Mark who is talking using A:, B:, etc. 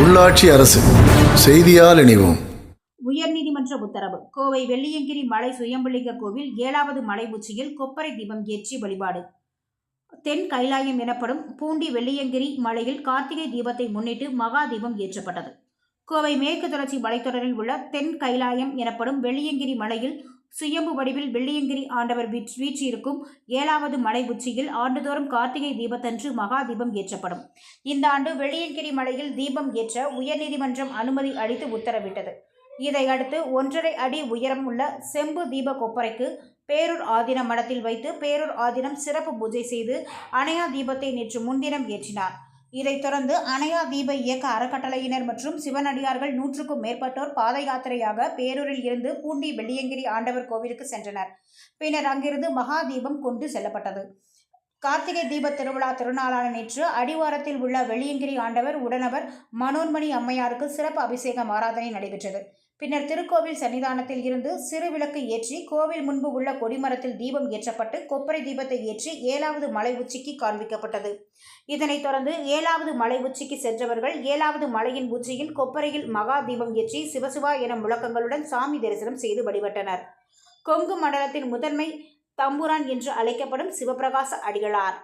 A: உள்ளாட்சி அரசு செய்தியால் இணைவோம்.
B: உயர்நீதிமன்ற உத்தரவு. கோவை வெள்ளியங்கிரி மலை சுயம்புலிங்க கோவில் 7வது மலை உச்சியில் கொப்பரை தீபம் ஏற்றி வழிபாடு. தென் கைலாயம் எனப்படும் பூண்டி வெள்ளியங்கிரி மலையில் கார்த்திகை தீபத்தை முன்னிட்டு மகா தீபம் ஏற்றப்பட்டது. கோவை மேற்கு தொடர்ச்சி மலைத்தொடரில் உள்ள தென் கைலாயம் எனப்படும் வெள்ளியங்கிரி மலையில் சுயம்பு வடிவில் வெள்ளியங்கிரி ஆண்டவர் வீற்றிருக்கும் 7வது மலை உச்சியில் ஆண்டுதோறும் கார்த்திகை தீபத்தன்று மகா தீபம் ஏற்றப்படும். இந்த ஆண்டு வெள்ளியங்கிரி மலையில் தீபம் ஏற்ற உயர்நீதிமன்றம் அனுமதி அளித்து உத்தரவிட்டது. இதையடுத்து 1.5 அடி உயரம் உள்ள செம்பு தீப கொப்பரைக்கு பேரூர் ஆதீனம் மடத்தில் வைத்து பேரூர் ஆதீனம் சிறப்பு பூஜை செய்து அணையா தீபத்தை நேற்று முன்தினம் ஏற்றினார். இதைத் தொடர்ந்து அணையா தீப இயக்க அறக்கட்டளையினர் மற்றும் சிவனடியார்கள் 100க்கும் மேற்பட்டோர் பாத யாத்திரையாக பேரூரில் இருந்து பூண்டி வெள்ளியங்கிரி ஆண்டவர் கோவிலுக்கு சென்றனர். பின்னர் அங்கிருந்து மகா தீபம் கொண்டு செல்லப்பட்டது. கார்த்திகை தீப திருவிழா திருநாளான நேற்று அடிவாரத்தில் உள்ள வெள்ளியங்கிரி ஆண்டவர் உடனவர் மனோன்மணி அம்மையாருக்கு சிறப்பு அபிஷேகம் ஆராதனை நடைபெற்றது. பின்னர் திருக்கோவில் சன்னிதானத்தில் இருந்து சிறு விளக்கு ஏற்றி கோவில் முன்பு உள்ள கொடிமரத்தில் தீபம் ஏற்றப்பட்டு கொப்பரை தீபத்தை ஏற்றி 7வது மலை உச்சிக்கு காண்பிக்கப்பட்டது. இதனைத் தொடர்ந்து 7வது மலை உச்சிக்கு சென்றவர்கள் 7வது மலையின் உச்சியில் கொப்பரையில் மகா தீபம் ஏற்றி சிவசிவா எனும் முழக்கங்களுடன் சாமி தரிசனம் செய்து வழிபட்டனர். கொங்கு மண்டலத்தின் முதன்மை தம்புரான் என்று அழைக்கப்படும் சிவபிரகாச அடிகளார்